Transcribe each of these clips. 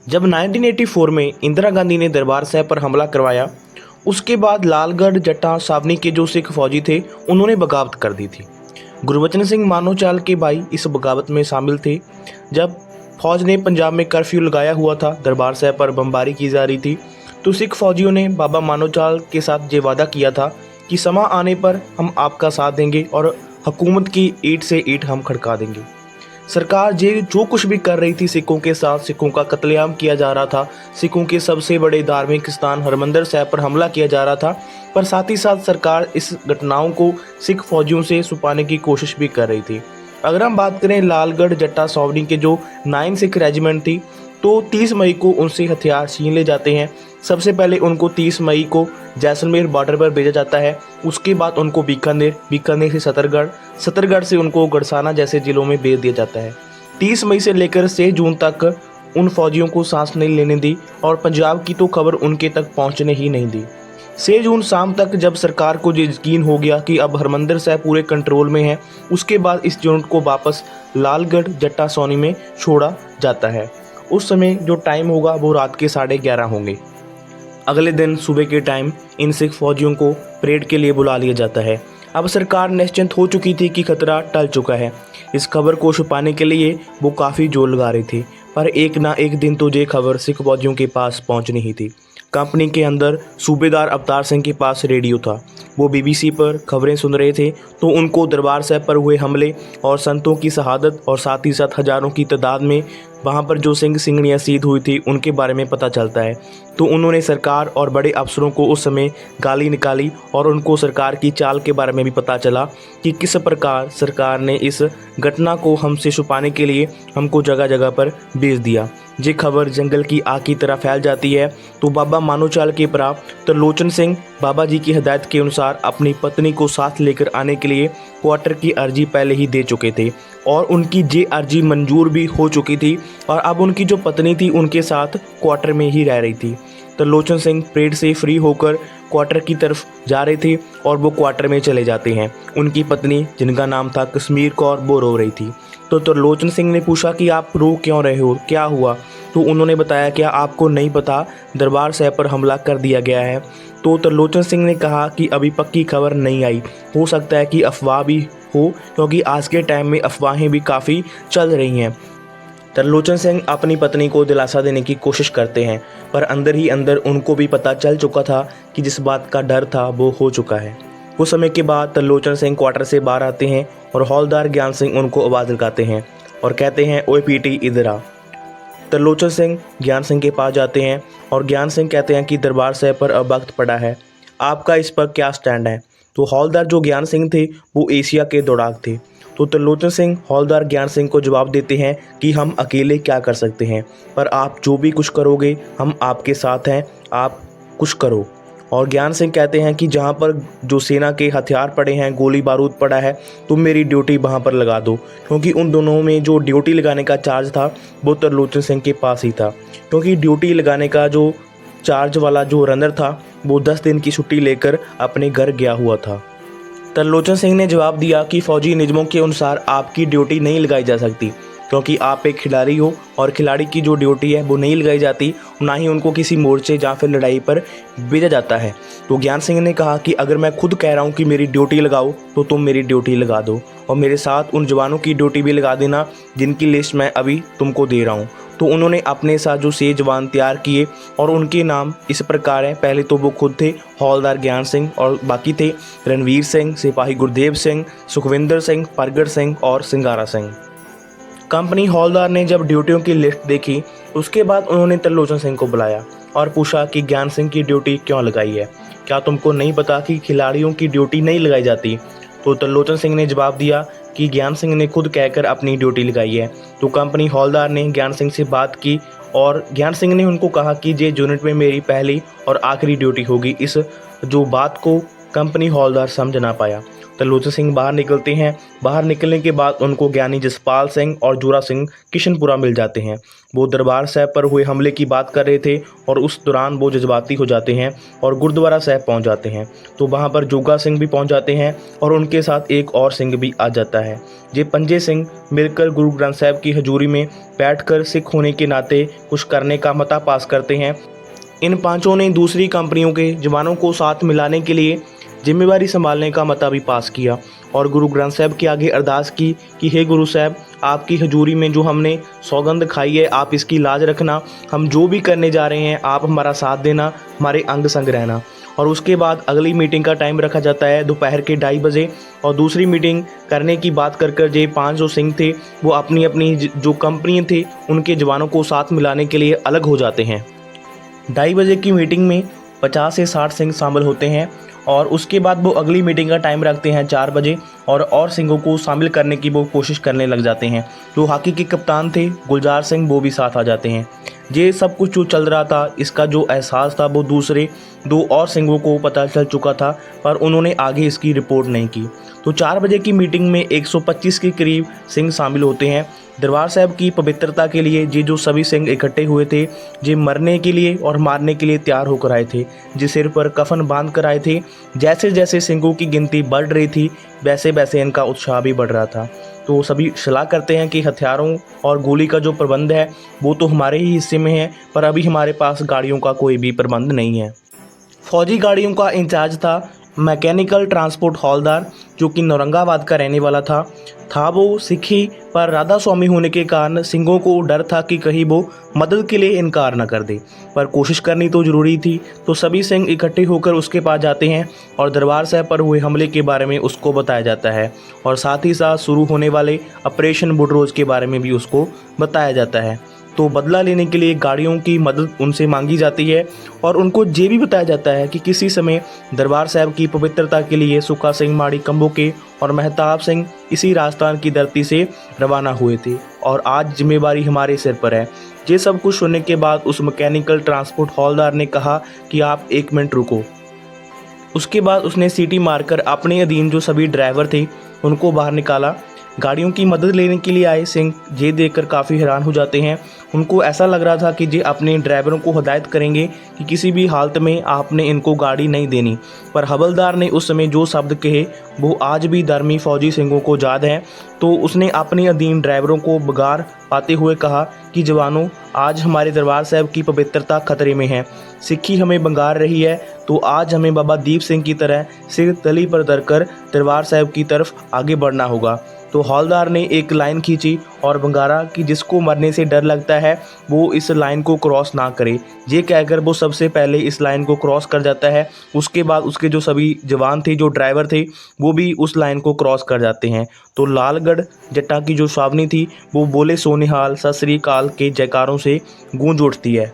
जब 1984 में इंदिरा गांधी ने दरबार साहब पर हमला करवाया, उसके बाद लालगढ़ जट्टा छावनी के जो सिख फौजी थे उन्होंने बगावत कर दी थी। गुरबचन सिंह मानोचाल के भाई इस बगावत में शामिल थे। जब फौज ने पंजाब में कर्फ्यू लगाया हुआ था, दरबार साहब पर बमबारी की जा रही थी, तो सिख फौजियों ने बाबा मानोचाल के साथ ये वादा किया था कि समा आने पर हम आपका साथ देंगे और हुकूमत की ईंट से ईंट हम खड़का देंगे। सरकार जो कुछ भी कर रही थी सिखों के साथ, सिखों का कत्लेआम किया जा रहा था, सिखों के सबसे बड़े धार्मिक स्थान हरमंदिर साहब पर हमला किया जा रहा था, पर साथ ही साथ सरकार इस घटनाओं को सिख फौजियों से छुपाने की कोशिश भी कर रही थी। अगर हम बात करें लालगढ़ जट्टा छावनी के जो 9 सिख रेजिमेंट थी, तो 30 मई को उनसे हथियार छीन ले जाते हैं। सबसे पहले उनको 30 मई को जैसलमेर बॉर्डर पर भेजा जाता है, उसके बाद उनको बीकानेर से सतरगढ़ से उनको गड़साना जैसे जिलों में भेज दिया जाता है। 30 मई से लेकर 6 जून तक उन फौजियों को सांस नहीं लेने दी और पंजाब की तो खबर उनके तक पहुंचने ही नहीं दी। 6 जून शाम तक जब सरकार को यकीन हो गया कि अब हरमंदिर साहब पूरे कंट्रोल में है, उसके बाद इस यूनिट को वापस लालगढ़ जट्टा छावनी में छोड़ा जाता है। उस समय जो टाइम होगा वो रात के 11:30 होंगे। अगले दिन सुबह के टाइम इन सिख फौजियों को परेड के लिए बुला लिया जाता है। अब सरकार निश्चिंत हो चुकी थी कि खतरा टल चुका है। इस खबर को छुपाने के लिए वो काफ़ी जोर लगा रही थी, पर एक ना एक दिन तो ये खबर सिख फौजियों के पास पहुंचनी ही थी। कंपनी के अंदर सूबेदार अवतार सिंह के पास रेडियो था। वो बीबीसी पर खबरें सुन रहे थे, तो उनको दरबार साहब पर हुए हमले और संतों की शहादत और साथ ही साथ हज़ारों की तादाद में वहाँ पर जो सिंह सिंगड़ियाँ शहीद हुई थी उनके बारे में पता चलता है। तो उन्होंने सरकार और बड़े अफसरों को उस समय गाली निकाली और उनको सरकार की चाल के बारे में भी पता चला कि किस प्रकार सरकार ने इस घटना को हमसे छुपाने के लिए हमको जगह जगह पर भेज दिया। ये खबर जंगल की आग की तरह फैल जाती है। तो बाबा मानोचाल के भरा त्रिलोचन सिंह बाबा जी की हिदायत के अनुसार अपनी पत्नी को साथ लेकर आने के लिए क्वार्टर की अर्जी पहले ही दे चुके थे और उनकी ये अर्जी मंजूर भी हो चुकी थी और अब उनकी जो पत्नी थी उनके साथ क्वार्टर में ही रह रही थी। त्रिलोचन सिंह परेड से फ्री होकर क्वार्टर की तरफ जा रहे थे और वो क्वार्टर में चले जाते हैं। उनकी पत्नी, जिनका नाम था कश्मीर कौर, वो रो रही थी। तो त्रिलोचन सिंह ने पूछा कि आप रो क्यों रहे हो, क्या हुआ? तो उन्होंने बताया क्या आपको नहीं पता दरबार साहब पर हमला कर दिया गया है? तो त्रिलोचन सिंह ने कहा कि अभी पक्की खबर नहीं आई, हो सकता है कि अफवाह भी हो, क्योंकि आज के टाइम में अफवाहें भी काफ़ी चल रही हैं। त्रिलोचन सिंह अपनी पत्नी को दिलासा देने की कोशिश करते हैं, पर अंदर ही अंदर उनको भी पता चल चुका था कि जिस बात का डर था वो हो चुका है। कुछ समय के बाद त्रिलोचन सिंह क्वार्टर से बाहर आते हैं और हौलदार ज्ञान सिंह उनको आवाज़ लगाते हैं और कहते हैं, ओए पीटी इधर आ। त्रिलोचन सिंह ज्ञान सिंह के पास जाते हैं और ज्ञान सिंह कहते हैं कि दरबार साहब पर अब वक्त पड़ा है, आपका इस पर क्या स्टैंड है? तो हौलदार जो ज्ञान सिंह थे वो एशिया के दौड़ाक थे। तो त्रिलोचन सिंह हौलदार ज्ञान सिंह को जवाब देते हैं कि हम अकेले क्या कर सकते हैं, पर आप जो भी कुछ करोगे हम आपके साथ हैं, आप कुछ करो। और ज्ञान सिंह कहते हैं कि जहाँ पर जो सेना के हथियार पड़े हैं, गोली बारूद पड़ा है, तुम मेरी ड्यूटी वहाँ पर लगा दो, क्योंकि उन दोनों में जो ड्यूटी लगाने का चार्ज था वो त्रिलोचन सिंह के पास ही था, क्योंकि ड्यूटी लगाने का जो चार्ज वाला जो रनर था वो 10 दिन की छुट्टी लेकर अपने घर गया हुआ था। त्रिलोचन सिंह ने जवाब दिया कि फौजी नियमों के अनुसार आपकी ड्यूटी नहीं लगाई जा सकती, क्योंकि आप एक खिलाड़ी हो और खिलाड़ी की जो ड्यूटी है वो नहीं लगाई जाती, ना ही उनको किसी मोर्चे या फिर लड़ाई पर भेजा जाता है। तो ज्ञान सिंह ने कहा कि अगर मैं खुद कह रहा हूँ कि मेरी ड्यूटी लगाओ तो तुम मेरी ड्यूटी लगा दो और मेरे साथ उन जवानों की ड्यूटी भी लगा देना जिनकी लिस्ट मैं अभी तुमको दे रहा हूँ। तो उन्होंने अपने साथ जो 6 जवान तैयार किए और उनके नाम इस प्रकार हैं। पहले तो वो खुद थे हौलदार ज्ञान सिंह और बाकी थे रणवीर सिंह, सिपाही गुरदेव सिंह, सुखविंदर सिंह, परगट सिंह और सिंगारा सिंह। कंपनी हौलदार ने जब ड्यूटियों की लिस्ट देखी उसके बाद उन्होंने त्रिलोचन सिंह को बुलाया और पूछा कि ज्ञान सिंह की ड्यूटी क्यों लगाई है, क्या तुमको नहीं पता कि खिलाड़ियों की ड्यूटी नहीं लगाई जाती? तो त्रिलोचन सिंह ने जवाब दिया कि ज्ञान सिंह ने खुद कहकर अपनी ड्यूटी लगाई है। तो कंपनी हौलदार ने ज्ञान सिंह से बात की और ज्ञान सिंह ने उनको कहा कि ये यूनिट में मेरी पहली और आखिरी ड्यूटी होगी। इस जो बात को कंपनी हौलदार समझ ना पाया। त्रिलोचन सिंह बाहर निकलते हैं। बाहर निकलने के बाद उनको ज्ञानी जसपाल सिंह और जोरा सिंह किशनपुरा मिल जाते हैं। वो दरबार साहब पर हुए हमले की बात कर रहे थे और उस दौरान वो जज्बाती हो जाते हैं और गुरुद्वारा साहब पहुंच जाते हैं। तो वहां पर जोगा सिंह भी पहुंच जाते हैं और उनके साथ एक और सिंह भी आ जाता है। ये पंजे सिंह मिलकर गुरु ग्रंथ साहब की हजूरी में बैठकर सिख होने के नाते कुछ करने का मता पास करते हैं। इन पांचों ने दूसरी कंपनियों के जवानों को साथ मिलाने के लिए जिम्मेवारी संभालने का मता भी पास किया और गुरु ग्रंथ साहब के आगे अरदास की कि हे गुरु साहब, आपकी हजूरी में जो हमने सौगंध खाई है आप इसकी लाज रखना। हम जो भी करने जा रहे हैं आप हमारा साथ देना, हमारे अंग संग रहना। और उसके बाद अगली मीटिंग का टाइम रखा जाता है दोपहर के 2:30 बजे और दूसरी मीटिंग करने की बात कर जे 5 जो सिंह थे वो अपनी अपनी जो कंपनी थे उनके जवानों को साथ मिलाने के लिए अलग हो जाते हैं। 2:30 बजे की मीटिंग में 50 से 60 सिंह शामिल होते हैं और उसके बाद वो अगली मीटिंग का टाइम रखते हैं 4 बजे और सिंहों को शामिल करने की वो कोशिश करने लग जाते हैं। जो हॉकी के कप्तान थे गुलजार सिंह वो भी साथ आ जाते हैं। ये सब कुछ जो चल रहा था इसका जो एहसास था वो दूसरे 2 और सिंहों को पता चल चुका था पर उन्होंने आगे इसकी रिपोर्ट नहीं की। तो 4 बजे की मीटिंग में 125 के करीब सिंह शामिल होते हैं। दरबार साहब की पवित्रता के लिए ये जो सभी सिंह इकट्ठे हुए थे ये मरने के लिए और मारने के लिए तैयार होकर आए थे। जिस सिर पर कफन बांध कर आए थे। जैसे जैसे सिंहों की गिनती बढ़ रही थी वैसे वैसे इनका उत्साह भी बढ़ रहा था। तो सभी सलाह करते हैं कि हथियारों और गोली का जो प्रबंध है वो तो हमारे ही हिस्से में है पर अभी हमारे पास गाड़ियों का कोई भी प्रबंध नहीं है। फौजी गाड़ियों का इंचार्ज था मैकेनिकल ट्रांसपोर्ट हॉलदार जो कि औरंगाबाद का रहने वाला था वो सिखी पर राधा स्वामी होने के कारण सिंहों को डर था कि कहीं वो मदद के लिए इनकार न कर दे, पर कोशिश करनी तो ज़रूरी थी। तो सभी सिंह इकट्ठे होकर उसके पास जाते हैं और दरबार साहब पर हुए हमले के बारे में उसको बताया जाता है और साथ ही साथ शुरू होने वाले ऑपरेशन बुडरोज के बारे में भी उसको बताया जाता है। तो बदला लेने के लिए गाड़ियों की मदद उनसे मांगी जाती है और उनको ये भी बताया जाता है कि किसी समय दरबार साहब की पवित्रता के लिए सुखा सिंह माड़ी कंबोके और महताब सिंह इसी राजस्थान की धरती से रवाना हुए थे और आज जिम्मेवारी हमारे सिर पर है। ये सब कुछ सुनने के बाद उस मैकेनिकल ट्रांसपोर्ट हॉलदार ने कहा कि आप 1 मिनट रुको। उसके बाद उसने सीटी मारकर अपने अधीन जो सभी ड्राइवर थे उनको बाहर निकाला। गाड़ियों की मदद लेने के लिए आए सिंह ये देखकर काफ़ी हैरान हो जाते हैं। उनको ऐसा लग रहा था कि ये अपने ड्राइवरों को हिदायत करेंगे कि किसी भी हालत में आपने इनको गाड़ी नहीं देनी, पर हवलदार ने उस समय जो शब्द कहे वो आज भी धर्मी फौजी सिंहों को याद है। तो उसने अपने अधीन ड्राइवरों को बगार पाते हुए कहा कि जवानों, आज हमारे दरबार साहब की पवित्रता खतरे में है। सिक्खी हमें बंगार रही है तो आज हमें बाबा दीप सिंह की तरह सिर तली पर धरकर दरबार साहब की तरफ आगे बढ़ना होगा। तो हौलदार ने एक लाइन खींची और बंगारा कि जिसको मरने से डर लगता है वो इस लाइन को क्रॉस ना करे। ये कहकर वो सबसे पहले इस लाइन को क्रॉस कर जाता है। उसके बाद उसके जो सभी जवान थे, जो ड्राइवर थे, वो भी उस लाइन को क्रॉस कर जाते हैं। तो लालगढ़ जट्टा की जो छावनी थी वो बोले सोनिहाल सत श्री अकाल के जयकारों से गूंज उठती है।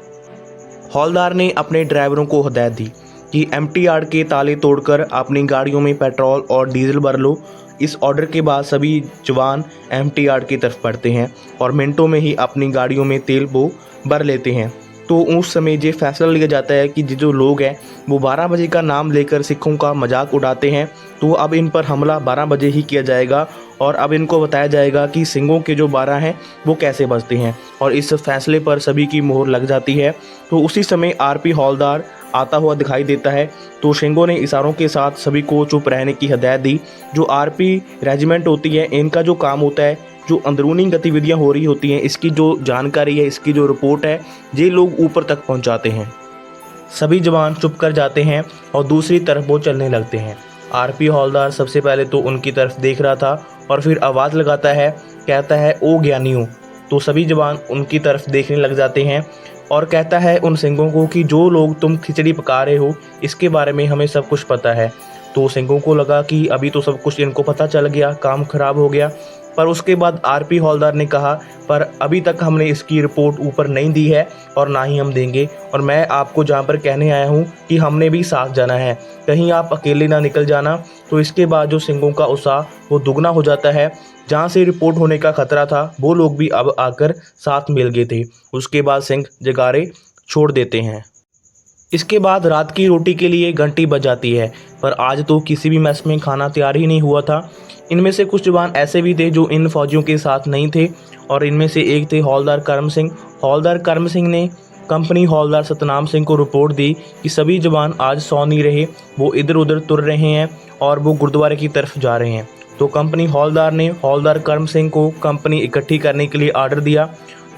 हौलदार ने अपने ड्राइवरों को हिदायत दी कि एम्प्टी यार्ड के ताले तोड़कर अपनी गाड़ियों में पेट्रोल और डीजल भर लो। इस ऑर्डर के बाद सभी जवान एम्प्टी यार्ड की तरफ बढ़ते हैं और मिनटों में ही अपनी गाड़ियों में तेल वो भर लेते हैं। तो उस समय ये फैसला लिया जाता है कि जो लोग हैं वो 12 बजे का नाम लेकर सिखों का मजाक उड़ाते हैं, तो अब इन पर हमला 12 बजे ही किया जाएगा और अब इनको बताया जाएगा कि सिंहों के जो 12 हैं वो कैसे बजते हैं और इस फैसले पर सभी की मोहर लग जाती है। तो उसी समय आरपी हौलदार आता हुआ दिखाई देता है। तो सिंहों ने इशारों के साथ सभी को चुप रहने की हिदायत दी। जो आरपी रेजिमेंट होती है इनका जो काम होता है, जो अंदरूनी गतिविधियां हो रही होती हैं, इसकी जो जानकारी है, इसकी जो रिपोर्ट है, ये लोग ऊपर तक पहुंचाते हैं। सभी जवान चुप कर जाते हैं और दूसरी तरफ वो चलने लगते हैं। आरपी हौलदार सबसे पहले तो उनकी तरफ देख रहा था और फिर आवाज़ लगाता है, कहता है ओ ज्ञानियों। तो सभी जवान उनकी तरफ देखने लग जाते हैं और कहता है उन सिंहों को कि जो लोग तुम खिचड़ी पका रहे हो इसके बारे में हमें सब कुछ पता है। तो सिंहों को लगा कि अभी तो सब कुछ इनको पता चल गया, काम खराब हो गया। पर उसके बाद आरपी हौलदार ने कहा, पर अभी तक हमने इसकी रिपोर्ट ऊपर नहीं दी है और ना ही हम देंगे, और मैं आपको जहाँ पर कहने आया हूँ कि हमने भी साथ जाना है, कहीं आप अकेले ना निकल जाना। तो इसके बाद जो सिंहों का उत्साह वो दुगना हो जाता है। जहाँ से रिपोर्ट होने का खतरा था वो लोग भी अब आकर साथ मिल गए थे। उसके बाद सिंह जगारे छोड़ देते हैं। इसके बाद रात की रोटी के लिए घंटी बज जाती है, पर आज तो किसी भी मेस में खाना तैयार ही नहीं हुआ था। इनमें से कुछ जवान ऐसे भी थे जो इन फौजियों के साथ नहीं थे, और इनमें से एक थे हौलदार करम सिंह। हौलदार करम सिंह ने कंपनी हौलदार सतनाम सिंह को रिपोर्ट दी कि सभी जवान आज सो नहीं रहे, वो इधर उधर तुर रहे हैं और वो गुरुद्वारे की तरफ जा रहे हैं। तो कंपनी हौलदार ने हौलदार करम सिंह को कंपनी इकट्ठी करने के लिए आर्डर दिया।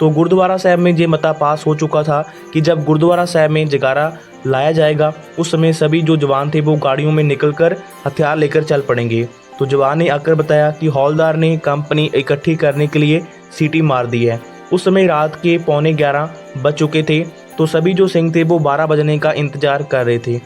तो गुरुद्वारा साहब में ये मता पास हो चुका था कि जब गुरुद्वारा साहब में जगारा लाया जाएगा, उस समय सभी जो जवान थे वो गाड़ियों में निकलकर हथियार लेकर चल पड़ेंगे। तो जवान ने आकर बताया कि हौलदार ने कंपनी इकट्ठी करने के लिए सीटी मार दी है। उस समय रात के 11:15 बज चुके थे। तो सभी जो सिंह थे वो 12 बजने का इंतजार कर रहे थे।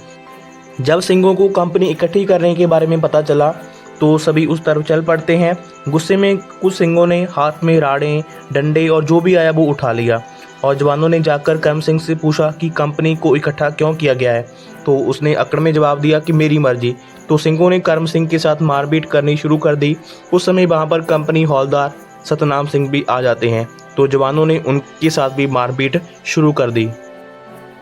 जब सिंहों को कंपनी इकट्ठी करने के बारे में पता चला तो सभी उस तरफ चल पड़ते हैं। गुस्से में कुछ सिंहों ने हाथ में राड़े, डंडे और जो भी आया वो उठा लिया, और जवानों ने जाकर करम सिंह से पूछा कि कंपनी को इकट्ठा क्यों किया गया है। तो उसने अकड़ में जवाब दिया कि मेरी मर्जी। तो सिंहों ने करम सिंह के साथ मारपीट करनी शुरू कर दी। उस समय वहाँ पर कंपनी हौलदार सतनाम सिंह भी आ जाते हैं। तो जवानों ने उनके साथ भी मारपीट शुरू कर दी।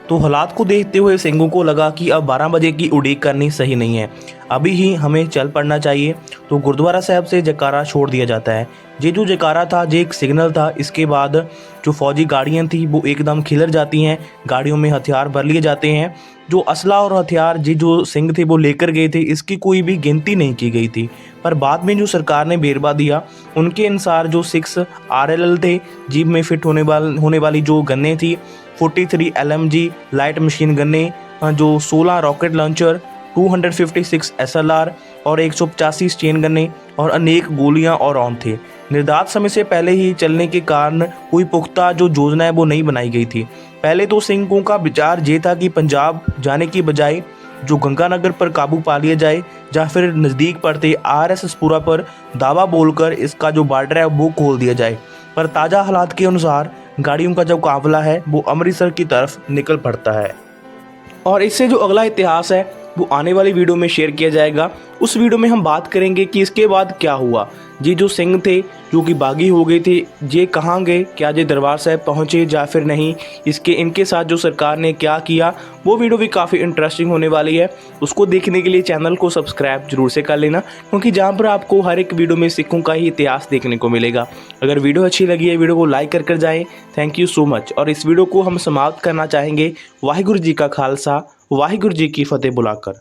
तो हालात को देखते हुए सिंहों को लगा कि अब 12 बजे की उड़ीक करनी सही नहीं है, अभी ही हमें चल पड़ना चाहिए। तो गुरुद्वारा साहब से जयकारा छोड़ दिया जाता है। ये जो जयकारा था ये एक सिग्नल था। इसके बाद जो फौजी गाड़ियाँ थी वो एकदम खिलर जाती हैं, गाड़ियों में हथियार भर लिए जाते हैं। जो असला और हथियार ये जो सिंह थे वो लेकर गए थे, इसकी कोई भी गिनती नहीं की गई थी। पर बाद में जो सरकार ने बेरबा दिया, उनके अनुसार जो 6 RLL थे, जीप में फिट होने वाली जो गन्ने थी, 43 LMG लाइट मशीन गन्ने, जो 16 रॉकेट लॉन्चर, 256 SLR और 185 चेन गन्ने और अनेक गोलियां और राउंड थे। निर्धारित समय से पहले ही चलने के कारण कोई पुख्ता जो योजना है वो नहीं बनाई गई थी। पहले तो सिंहों का विचार ये था कि पंजाब जाने की बजाय जो गंगानगर पर काबू पा लिया जाए, या फिर नज़दीक पड़ते RSSपुरा पर दावा बोलकर इसका जो बॉर्डर है वो खोल दिया जाए। पर ताज़ा हालात के अनुसार गाड़ियों का जो काफिला है वो अमृतसर की तरफ निकल पड़ता है। और इससे जो अगला इतिहास है वो आने वाली वीडियो में शेयर किया जाएगा। उस वीडियो में हम बात करेंगे कि इसके बाद क्या हुआ। ये जो सिंह थे जो कि बागी हो गए थे, ये कहाँ गए, क्या ये दरबार साहब पहुँचे या फिर नहीं, इनके साथ जो सरकार ने क्या किया, वो वीडियो भी काफ़ी इंटरेस्टिंग होने वाली है। उसको देखने के लिए चैनल को सब्सक्राइब जरूर से कर लेना, क्योंकि जहाँ पर आपको हर एक वीडियो में सिखों का ही इतिहास देखने को मिलेगा। अगर वीडियो अच्छी लगी है वीडियो को लाइक कर जाएँ। Thank you so much. और इस वीडियो को हम समाप्त करना चाहेंगे वाहिगुरु जी का खालसा वाहिगुरु जी की फतेह बुलाकर।